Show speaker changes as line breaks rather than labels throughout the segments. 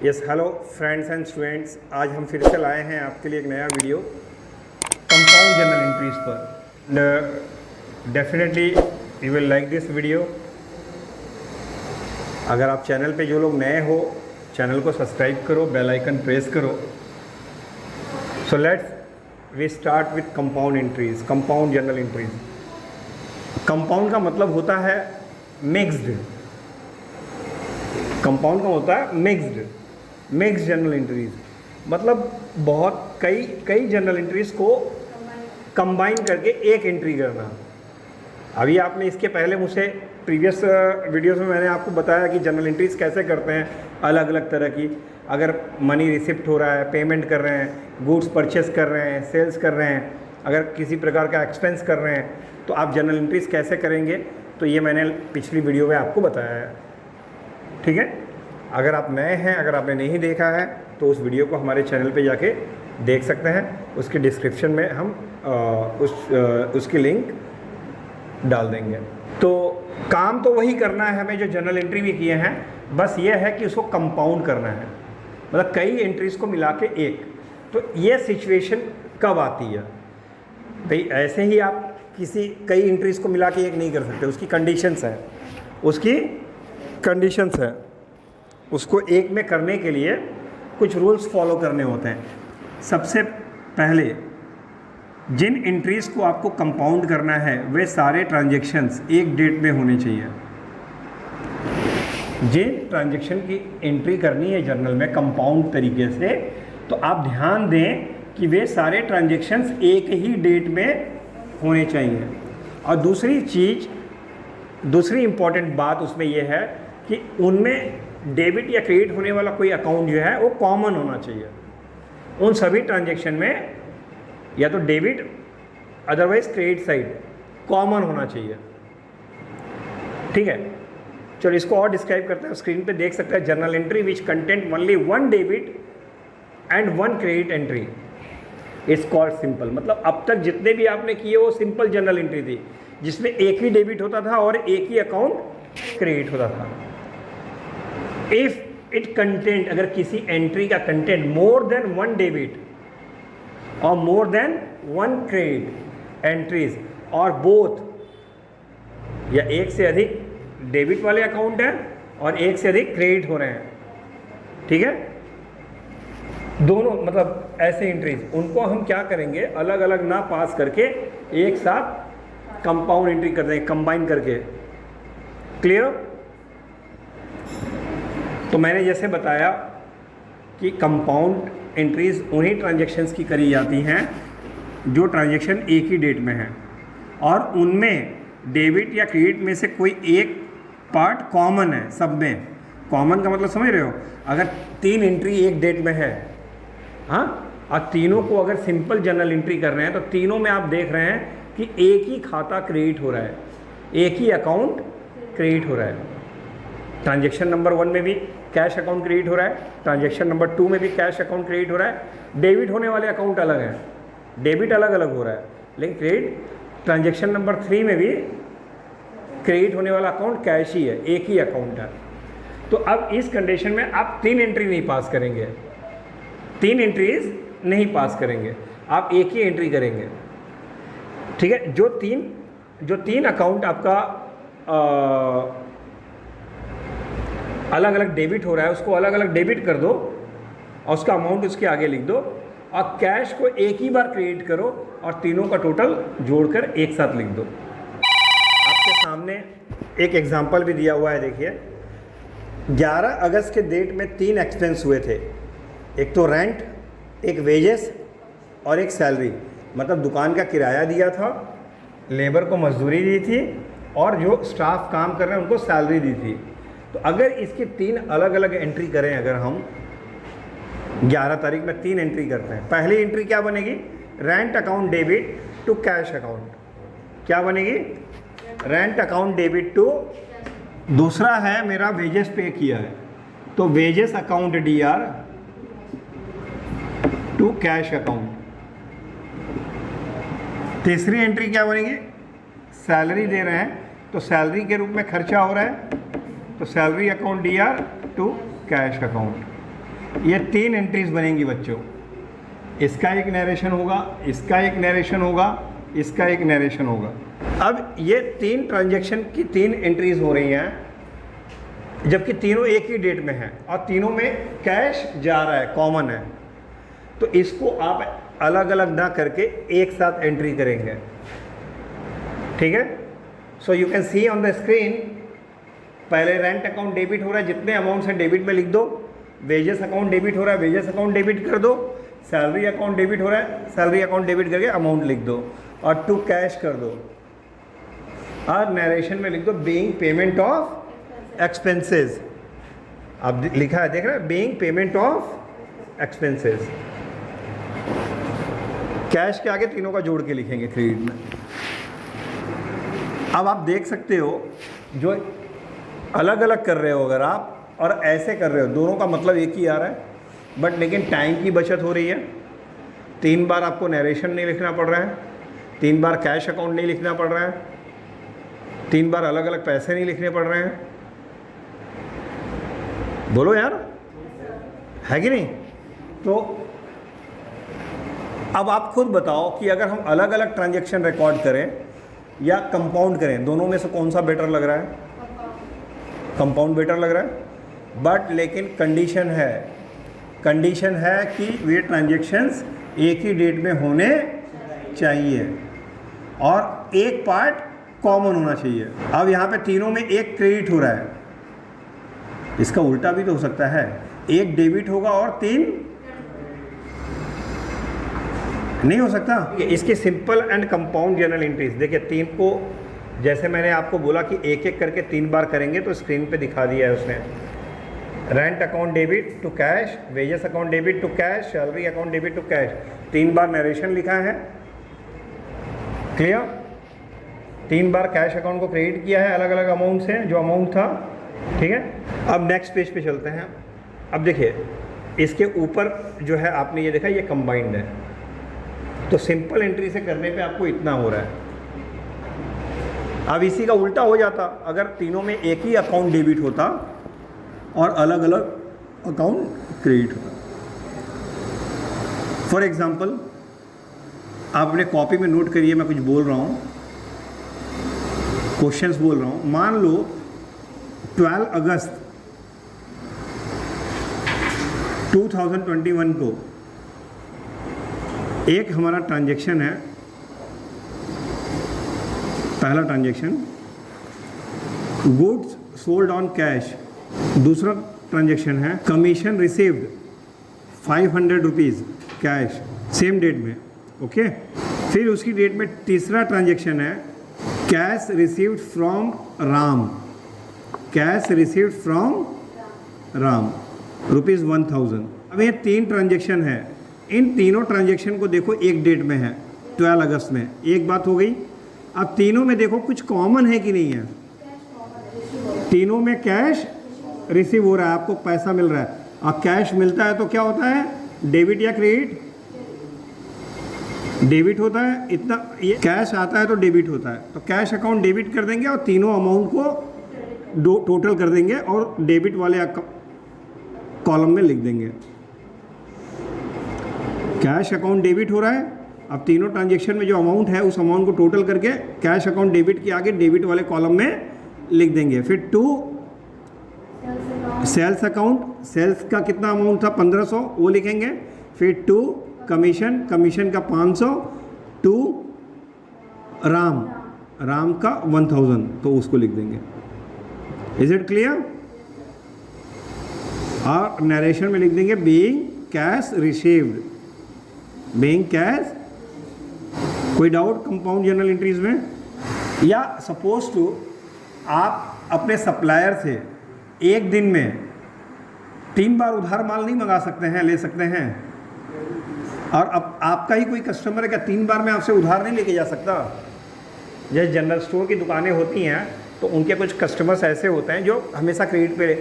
Yes hello friends and students, आज हम फिर से लाए हैं आपके लिए एक नया वीडियो कंपाउंड जर्नल एंट्रीज पर। Definitely you will like this video. अगर आप चैनल पे जो लोग नए हो, चैनल को सब्सक्राइब करो, बेल आइकन प्रेस करो। So let's we start with compound entries, compound journal entries. Compound का मतलब होता है मिक्स्ड। कंपाउंड का होता है मिक्स्ड जर्नल एंट्रीज, मतलब बहुत कई जर्नल एंट्रीज को कंबाइन करके एक एंट्री करना। अभी आपने इसके पहले मुझसे प्रीवियस वीडियोस में मैंने आपको बताया कि जर्नल एंट्रीज कैसे करते हैं, अलग अलग तरह की। अगर मनी रिसिप्ट हो रहा है, पेमेंट कर रहे हैं, गुड्स परचेस कर रहे हैं, सेल्स कर रहे हैं, अगर किसी प्रकार का एक्सपेंस कर रहे हैं, तो आप जर्नल एंट्रीज कैसे करेंगे, तो ये मैंने पिछली वीडियो में आपको बताया है। ठीक है, अगर आप नए हैं, अगर आपने नहीं देखा है तो उस वीडियो को हमारे चैनल पे जाके देख सकते हैं। उसके डिस्क्रिप्शन में हम उसकी लिंक डाल देंगे। तो काम तो वही करना है हमें जो जर्नल एंट्री भी किए हैं, बस ये है कि उसको कंपाउंड करना है, मतलब कई एंट्रीज को मिला के एक। तो ये सिचुएशन कब आती है भाई? ऐसे ही आप कई एंट्रीज को मिला के एक नहीं कर सकते, उसकी कंडीशंस हैं, उसको एक में करने के लिए कुछ रूल्स फॉलो करने होते हैं। सबसे पहले जिन एंट्रीज़ को आपको कंपाउंड करना है वे सारे ट्रांजैक्शंस एक डेट में होने चाहिए। जिन ट्रांजैक्शन की एंट्री करनी है जर्नल में कंपाउंड तरीके से, तो आप ध्यान दें कि वे सारे ट्रांजैक्शंस एक ही डेट में होने चाहिए। और दूसरी इम्पॉर्टेंट बात उसमें यह है कि उनमें डेबिट या क्रेडिट होने वाला कोई अकाउंट जो है वो कॉमन होना चाहिए। उन सभी ट्रांजैक्शन में या तो debit otherwise credit side common होना चाहिए। ठीक है, चलो इसको और डिस्क्राइब करते हैं। स्क्रीन पे देख सकते हैं, journal entry which content only one debit and one credit entry is called simple. मतलब अब तक जितने भी आपने किए वो सिंपल जर्नल एंट्री थी, जिसमें एक ही डेबिट होता था और एक ही अकाउंट क्रेडिट होता था। इफ इट कंटेंट, अगर किसी एंट्री का content more than one debit और more than one credit entries और बोथ, या एक से अधिक डेबिट वाले अकाउंट हैं और एक से अधिक क्रेडिट हो रहे हैं, ठीक है, दोनों, मतलब ऐसे एंट्रीज, उनको हम क्या करेंगे, अलग अलग ना पास करके एक साथ कंपाउंड एंट्री कर देंगे, कंबाइन करके। क्लियर? तो मैंने जैसे बताया कि कंपाउंड एंट्रीज उन्हीं ट्रांजैक्शंस की करी जाती हैं जो ट्रांजैक्शन एक ही डेट में है और उनमें डेबिट या क्रेडिट में से कोई एक पार्ट कॉमन है। सब में कॉमन का मतलब समझ रहे हो? अगर 3 एंट्री एक डेट में है, हाँ, और तीनों को अगर सिंपल जर्नल एंट्री कर रहे हैं, तो तीनों में आप देख रहे हैं कि एक ही खाता क्रेडिट हो रहा है, एक ही अकाउंट क्रेडिट हो रहा है। ट्रांजैक्शन नंबर 1 में भी कैश अकाउंट क्रेडिट हो रहा है, ट्रांजैक्शन नंबर 2 में भी कैश अकाउंट क्रेडिट हो रहा है। डेबिट होने वाले अकाउंट अलग हैं, डेबिट अलग अलग हो रहा है, लेकिन क्रेडिट ट्रांजैक्शन नंबर 3 में भी क्रेडिट होने वाला अकाउंट कैश ही है, एक ही अकाउंट है। तो अब इस कंडीशन में आप 3 एंट्री नहीं पास करेंगे, 3 एंट्रीज नहीं पास करेंगे, आप एक ही एंट्री करेंगे। ठीक है, जो तीन अकाउंट आपका अलग अलग डेबिट हो रहा है, उसको अलग अलग डेबिट कर दो और उसका अमाउंट उसके आगे लिख दो, और कैश को एक ही बार क्रेडिट करो और तीनों का टोटल जोड़कर एक साथ लिख दो। आपके सामने एक एग्जांपल भी दिया हुआ है, देखिए। 11 अगस्त के डेट में 3 एक्सपेंस हुए थे, एक तो रेंट, एक वेजेस और एक सैलरी। मतलब दुकान का किराया दिया था, लेबर को मजदूरी दी थी और जो स्टाफ काम कर रहे हैं उनको सैलरी दी थी। तो अगर इसकी 3 अलग अलग एंट्री करें, अगर हम 11 तारीख में 3 एंट्री करते हैं, पहली एंट्री क्या बनेगी? Rent account debit to cash account. क्या बनेगी? Rent account debit to. दूसरा है मेरा वेजेस पे किया है, तो wages account DR to cash account. तीसरी एंट्री क्या बनेगी? सैलरी दे रहे हैं तो सैलरी के रूप में खर्चा हो रहा है, तो salary account DR to cash account. ये 3 एंट्रीज बनेंगी बच्चों। इसका एक नरेशन होगा, इसका एक नरेशन होगा, इसका एक नरेशन होगा। अब ये 3 ट्रांजैक्शन की 3 एंट्रीज हो रही हैं, जबकि तीनों एक ही डेट में हैं और तीनों में कैश जा रहा है, कॉमन है। तो इसको आप अलग अलग ना करके एक साथ एंट्री करेंगे, ठीक है। So you can see on the screen, पहले रेंट अकाउंट डेबिट हो रहा है, जितने अमाउंट से डेबिट में लिख दो। वेजेस अकाउंट डेबिट हो रहा है, वेजेस अकाउंट डेबिट कर दो। सैलरी अकाउंट डेबिट हो रहा है, सैलरी अकाउंट डेबिट करके अमाउंट लिख दो और टू कैश कर दो। और नरेशन में लिख दो बीइंग पेमेंट ऑफ एक्सपेंसेस। अब लिखा है, देख रहे हैं, being payment of expenses. Cash के आगे तीनों का जोड़ के लिखेंगे क्रेडिट में। अब आप देख सकते हो, जो अलग अलग कर रहे हो अगर आप और ऐसे कर रहे हो, दोनों का मतलब एक ही आ रहा है, बट लेकिन टाइम की बचत हो रही है। 3 बार आपको नरेशन नहीं लिखना पड़ रहा है, 3 बार कैश अकाउंट नहीं लिखना पड़ रहा है, 3 बार अलग अलग पैसे नहीं लिखने पड़ रहे हैं। बोलो यार, है कि नहीं? तो अब आप खुद बताओ कि अगर हम अलग अलग ट्रांजैक्शन रिकॉर्ड करें या कंपाउंड करें, दोनों में से कौन सा बेटर लग रहा है? कंपाउंड बेटर लग रहा है, बट लेकिन कंडीशन है कि वे ट्रांजैक्शंस एक ही डेट में होने चाहिए और एक पार्ट कॉमन होना चाहिए। अब यहाँ पे तीनों में एक क्रेडिट हो रहा है, इसका उल्टा भी तो हो सकता है, एक डेबिट होगा और 3 नहीं हो सकता। इसके simple and compound journal entries देखिए, 3 को जैसे मैंने आपको बोला कि एक एक करके 3 बार करेंगे, तो स्क्रीन पे दिखा दिया है उसने। Rent account debit to cash, wages account debit to cash, salary account debit to cash, 3 बार नरेशन लिखा है, क्लियर। 3 बार कैश अकाउंट को क्रेडिट किया है अलग अलग अमाउंट से, जो अमाउंट था, ठीक है। अब नेक्स्ट पेज पे चलते हैं। अब देखिए, इसके ऊपर जो है आपने ये देखा, ये कंबाइंड है, तो सिंपल एंट्री से करने पे आपको इतना हो रहा है। अब इसी का उल्टा हो जाता, अगर तीनों में एक ही अकाउंट डेबिट होता और अलग अलग अकाउंट क्रेडिट होता। फॉर एग्जाम्पल, आप अपने कॉपी में नोट करिए, मैं कुछ बोल रहा हूँ, क्वेश्चंस बोल रहा हूँ। मान लो 12 अगस्त 2021 को एक हमारा ट्रांजैक्शन है, पहला transaction goods sold on cash, दूसरा ट्रांजैक्शन है commission received 500 rupees cash same date में, ओके। फिर उसकी डेट में तीसरा ट्रांजैक्शन है cash received from Ram, cash received from Ram rupees 1000। अब ये 3 ट्रांजैक्शन है, इन तीनों ट्रांजैक्शन को देखो एक डेट में है, 12 अगस्त में। एक बात हो गई। अब तीनों में देखो कुछ कॉमन है कि नहीं है? तीनों में कैश रिसीव हो रहा है, आपको पैसा मिल रहा है। और कैश मिलता है तो क्या होता है, डेबिट या क्रेडिट? डेबिट होता है। इतना ये कैश आता है तो डेबिट होता है, तो कैश अकाउंट डेबिट कर देंगे और तीनों अमाउंट को टोटल कर देंगे और डेबिट वाले कॉलम में लिख देंगे। कैश अकाउंट डेबिट हो रहा है, अब तीनों ट्रांजैक्शन में जो अमाउंट है उस अमाउंट को टोटल करके कैश अकाउंट डेबिट के आगे डेबिट वाले कॉलम में लिख देंगे। फिर 2 सेल्स अकाउंट, सेल्स का कितना अमाउंट था 1500, वो लिखेंगे। फिर 2 कमीशन, कमीशन का 500, 2 राम, राम का 1000, तो उसको लिख देंगे। Is it clear? और नरेशन में लिख देंगे being cash received, being cash. कोई डाउट कंपाउंड जर्नल एंट्रीज में? या सपोज टू आप अपने सप्लायर से एक दिन में 3 बार उधार माल नहीं मंगा सकते हैं, ले सकते हैं। और अब आपका ही कोई कस्टमर है, क्या 3 बार में आपसे उधार नहीं लेके जा सकता? जैसे जनरल स्टोर की दुकानें होती हैं, तो उनके कुछ कस्टमर्स ऐसे होते हैं जो हमेशा क्रेडिट पे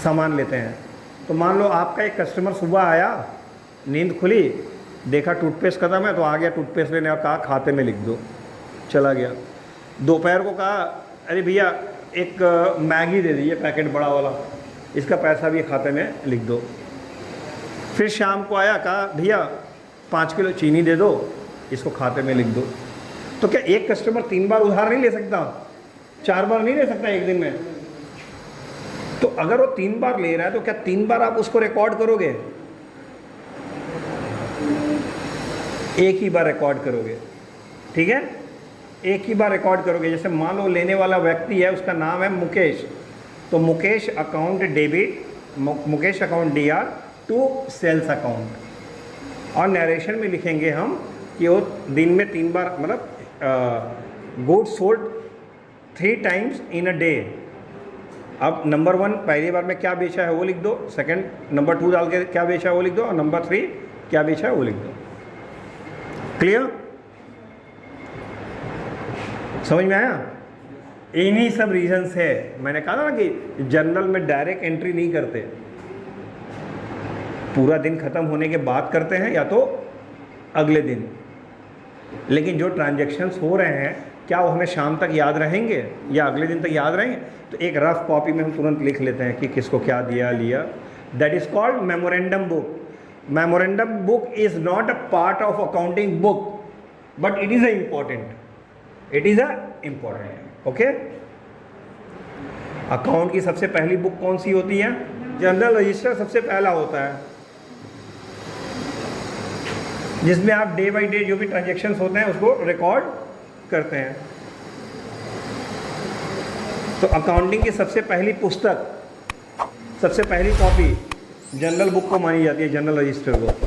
सामान लेते हैं। तो मान लो आपका एक कस्टमर सुबह आया, नींद खुली, देखा टूथपेस्ट ख़त्म है, तो आ गया टूथपेस्ट लेने और कहा खाते में लिख दो, चला गया। दोपहर को कहा अरे भैया एक मैगी दे दीजिए पैकेट बड़ा वाला, इसका पैसा भी खाते में लिख दो। फिर शाम को आया, कहा भैया 5 किलो चीनी दे दो, इसको खाते में लिख दो। तो क्या एक कस्टमर 3 बार उधार नहीं ले सकता, 4 बार नहीं ले सकता एक दिन में? तो अगर वो 3 बार ले रहा है तो क्या 3 बार आप उसको रिकॉर्ड करोगे? एक ही बार रिकॉर्ड करोगे, ठीक है, एक ही बार रिकॉर्ड करोगे। जैसे मान लो लेने वाला व्यक्ति है, उसका नाम है मुकेश, तो Mukesh account debit, Mukesh account DR to sales account, और नरेशन में लिखेंगे हम कि वो दिन में 3 बार, मतलब goods sold 3 times in a day. अब नंबर 1 पहली बार में क्या बेचा है वो लिख दो, सेकंड नंबर 2 डाल के क्या बेचा है वो लिख दो, और नंबर 3 क्या बेचा है वो लिख दो। क्लियर? समझ में आया? इन्हीं सब रीजंस है, मैंने कहा ना कि जर्नल में डायरेक्ट एंट्री नहीं करते, पूरा दिन खत्म होने के बाद करते हैं या तो अगले दिन। लेकिन जो ट्रांजैक्शंस हो रहे हैं क्या वो हमें शाम तक याद रहेंगे या अगले दिन तक याद रहेंगे? तो एक रफ कॉपी में हम तुरंत लिख लेते हैं कि किसको क्या दिया लिया। That is called memorandum book. Memorandum book is not a part of accounting book, but it is a important, it is a important. Okay, account की सबसे पहली बुक कौन सी होती है? जनरल रजिस्टर सबसे पहला होता है, जिसमें आप डे बाई डे जो भी ट्रांजैक्शंस होते हैं उसको रिकॉर्ड करते हैं। तो अकाउंटिंग की सबसे पहली पुस्तक, सबसे पहली कॉपी जनरल बुक को मानी जाती है, जनरल रजिस्टर को।